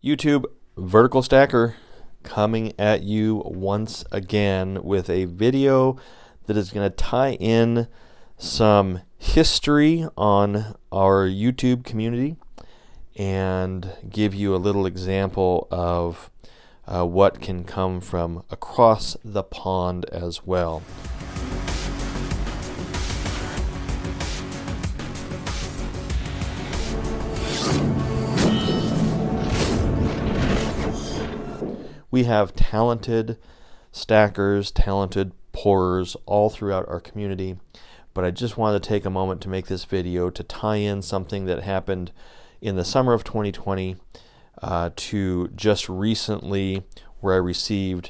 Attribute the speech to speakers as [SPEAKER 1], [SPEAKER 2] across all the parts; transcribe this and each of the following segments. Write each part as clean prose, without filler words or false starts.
[SPEAKER 1] YouTube, Vertical Stacker coming at you once again with a video that is going to tie in some history on our YouTube community and give you a little example of what can come from across the pond as well. We have talented stackers, talented pourers all throughout our community, but I just wanted to take a moment to make this video to tie in something that happened in the summer of 2020 to just recently, where I received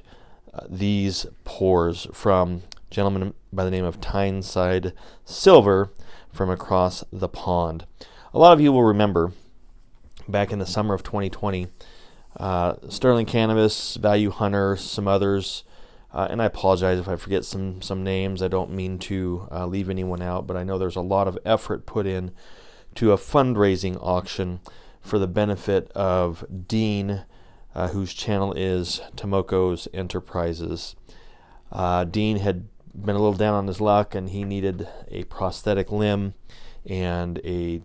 [SPEAKER 1] these pours from a gentleman by the name of Tyneside Silver from across the pond. A lot of you will remember back in the summer of 2020, Sterling Cannabis, Value Hunter, some others, and I apologize if I forget some names. I don't mean to leave anyone out, but I know there's a lot of effort put in to a fundraising auction for the benefit of Dean, whose channel is Tomoko's Enterprises. Dean had been a little down on his luck, and he needed a prosthetic limb and a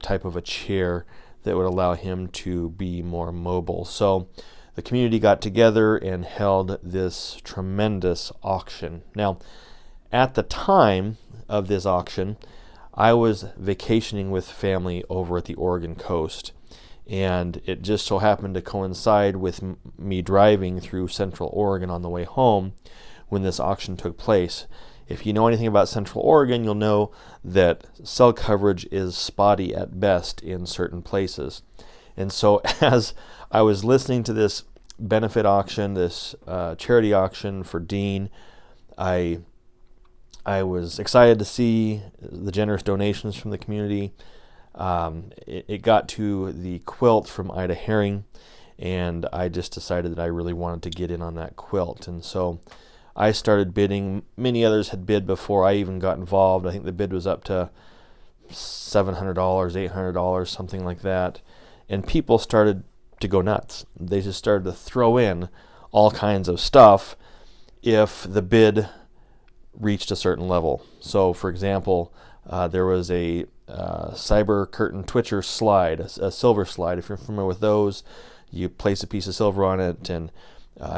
[SPEAKER 1] type of a chair that would allow him to be more mobile. So the community got together and held this tremendous auction. Now, at the time of this auction, I was vacationing with family over at the Oregon coast, and it just so happened to coincide with me driving through Central Oregon on the way home when this auction took place. If you know anything about Central Oregon, you'll know that cell coverage is spotty at best in certain places. And so as I was listening to this benefit auction, this charity auction for Dean, I was excited to see the generous donations from the community. It got to the quilt from Ida Herring, and I just decided that I really wanted to get in on that quilt. And so I started bidding. Many others had bid before I even got involved. I think the bid was up to $700, $800, something like that. And people started to go nuts. They just started to throw in all kinds of stuff if the bid reached a certain level. So, for example, there was a cyber curtain twitcher slide, a silver slide. If you're familiar with those, you place a piece of silver on it, and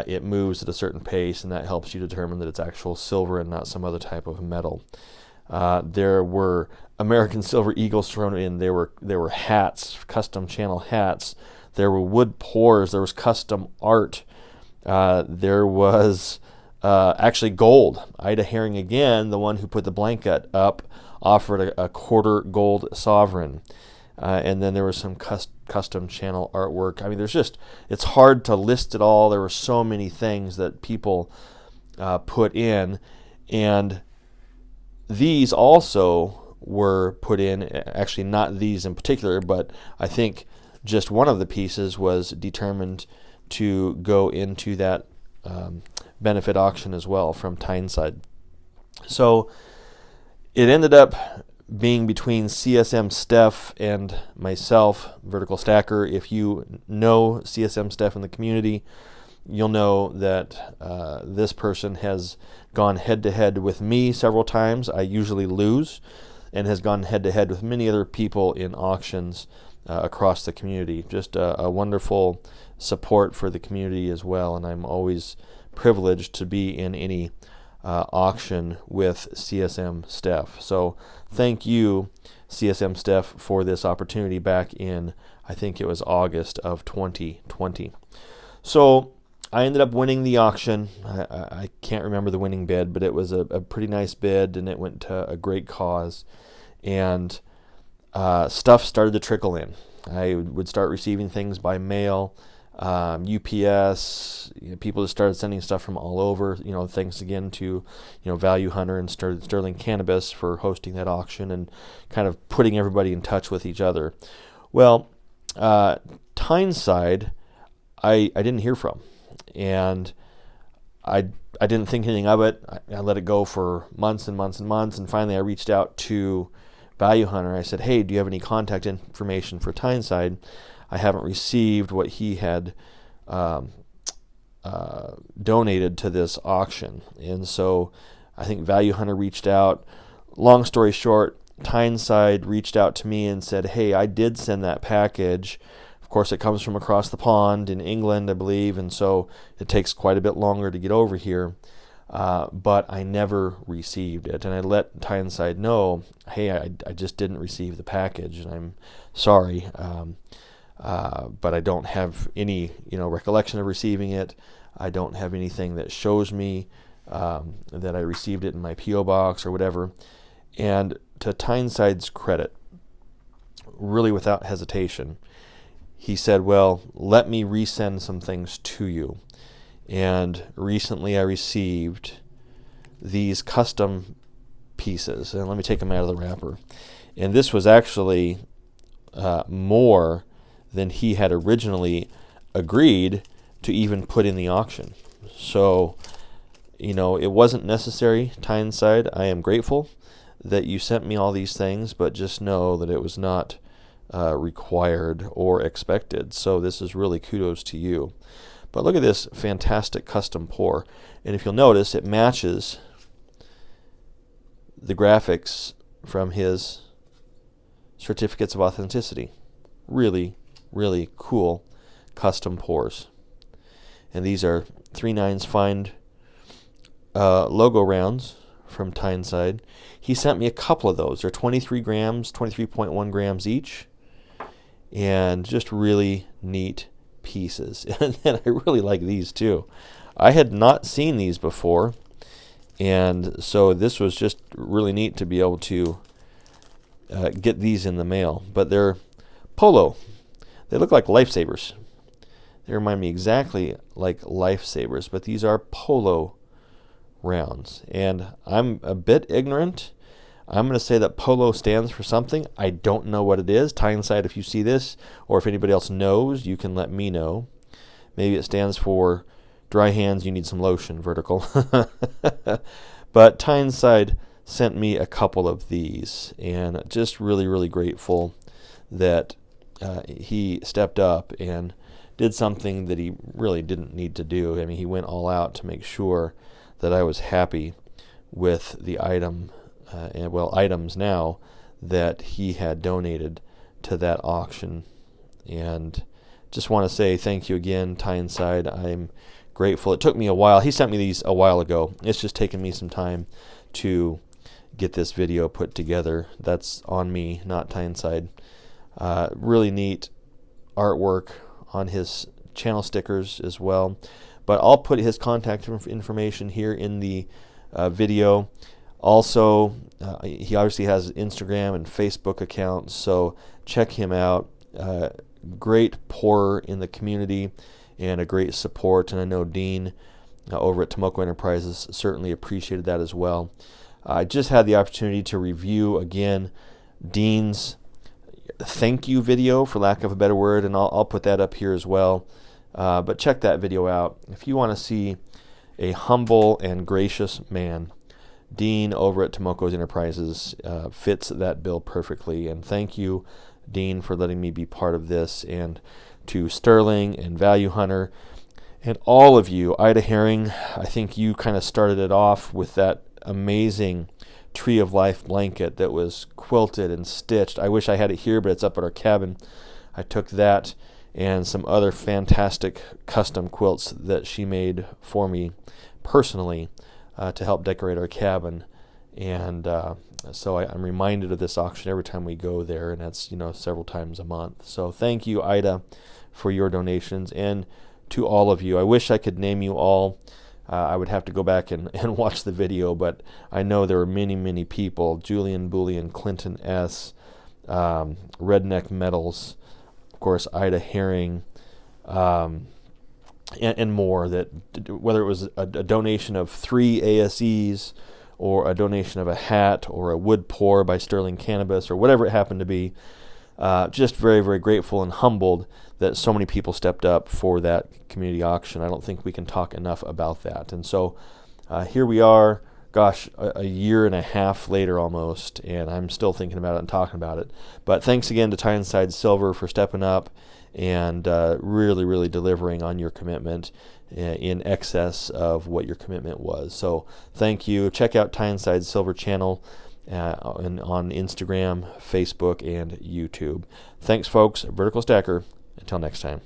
[SPEAKER 1] it moves at a certain pace, and that helps you determine that it's actual silver and not some other type of metal. There were American silver eagles thrown in. There were hats, custom channel hats. There were wood pours. There was custom art. There was actually gold. Ida Herring, again, the one who put the blanket up, offered a quarter gold sovereign. And then there was some custom channel artwork. I mean, it's hard to list it all. There were so many things that people put in. And these also were put in, actually not these in particular, but I think just one of the pieces was determined to go into that benefit auction as well from Tyneside. So it ended up being between CSM Steph and myself, Vertical Stacker. If you know CSM Steph in the community, you'll know that this person has gone head-to-head with me several times. I usually lose, and has gone head-to-head with many other people in auctions across the community. Just a wonderful support for the community as well, and I'm always privileged to be in any auction with CSM Steph. So thank you, CSM Steph, for this opportunity back in, I think it was August of 2020. So I ended up winning the auction. I can't remember the winning bid, but it was a pretty nice bid, and it went to a great cause. And stuff started to trickle in. I would start receiving things by mail. UPS, people just started sending stuff from all over. Thanks again to Value Hunter and Sterling Cannabis for hosting that auction and kind of putting everybody in touch with each other. Well, Tyneside, I didn't hear from, and I didn't think anything of it. I let it go for months and months and months, and finally I reached out to Value Hunter. I said, hey, do you have any contact information for Tyneside? I haven't received what he had donated to this auction. And so I think Value Hunter reached out. Long story short, Tyneside reached out to me and said, hey, I did send that package. Of course, it comes from across the pond in England, I believe, and so it takes quite a bit longer to get over here. But I never received it. And I let Tyneside know, hey, I just didn't receive the package, and I'm sorry. But I don't have any, recollection of receiving it. I don't have anything that shows me that I received it in my P.O. box or whatever. And to Tyneside's credit, really without hesitation, he said, well, let me resend some things to you. And recently I received these custom pieces. And let me take them out of the wrapper. And this was actually more than he had originally agreed to even put in the auction. So, it wasn't necessary, Tyneside. I am grateful that you sent me all these things, but just know that it was not required or expected. So this is really kudos to you. But look at this fantastic custom pour. And if you'll notice, it matches the graphics from his certificates of authenticity. Really, really cool custom pours. And these are 3/9 fined logo rounds from Tyneside. He sent me a couple of those. They're 23 grams, 23.1 grams each, and just really neat pieces. And I really like these too. I had not seen these before, and so this was just really neat to be able to get these in the mail. But they're POLO. They look like lifesavers. They remind me exactly like lifesavers, but these are POLO rounds. And I'm a bit ignorant. I'm going to say that POLO stands for something. I don't know what it is. Tyneside, if you see this, or if anybody else knows, you can let me know. Maybe it stands for dry hands, you need some lotion, vertical. But Tyneside sent me a couple of these, and just really, really grateful that he stepped up and did something that he really didn't need to do. I mean, he went all out to make sure that I was happy with the item, items now that he had donated to that auction. And just want to say thank you again, Tyneside. I'm grateful. It took me a while. He sent me these a while ago. It's just taken me some time to get this video put together. That's on me, not Tyneside. Really neat artwork on his channel stickers as well. But I'll put his contact information here in the video. Also, he obviously has Instagram and Facebook accounts, so check him out. Great pourer in the community and a great support. And I know Dean over at Tomoko Enterprises certainly appreciated that as well. I just had the opportunity to review again Dean's thank you video, for lack of a better word, and I'll put that up here as well. But check that video out if you want to see a humble and gracious man. Dean over at Tomoko's Enterprises fits that bill perfectly. And thank you, Dean, for letting me be part of this, and to Sterling and Value Hunter and all of you. Ida Herring, I think you kind of started it off with that amazing Tree of Life blanket that was quilted and stitched. I wish I had it here, but it's up at our cabin. I took that and some other fantastic custom quilts that she made for me personally to help decorate our cabin. And so I'm reminded of this auction every time we go there, and that's several times a month. So thank you, Ida, for your donations, and to all of you. I wish I could name you all. I would have to go back and watch the video, but I know there were many, many people. Julian Bullion, Clinton S., Redneck Metals, of course, Ida Herring, and more, that whether it was a donation of 3 ASEs or a donation of a hat or a wood pour by Sterling Cannabis or whatever it happened to be, just very, very grateful and humbled that so many people stepped up for that community auction. I don't think we can talk enough about that. And so here we are, gosh, a year and a half later almost, and I'm still thinking about it and talking about it. But thanks again to Tyneside Silver for stepping up and really delivering on your commitment in excess of what your commitment was. So thank you. Check out Tyneside Silver channel on Instagram, Facebook, and YouTube. Thanks, folks. Vertical Stacker. Until next time.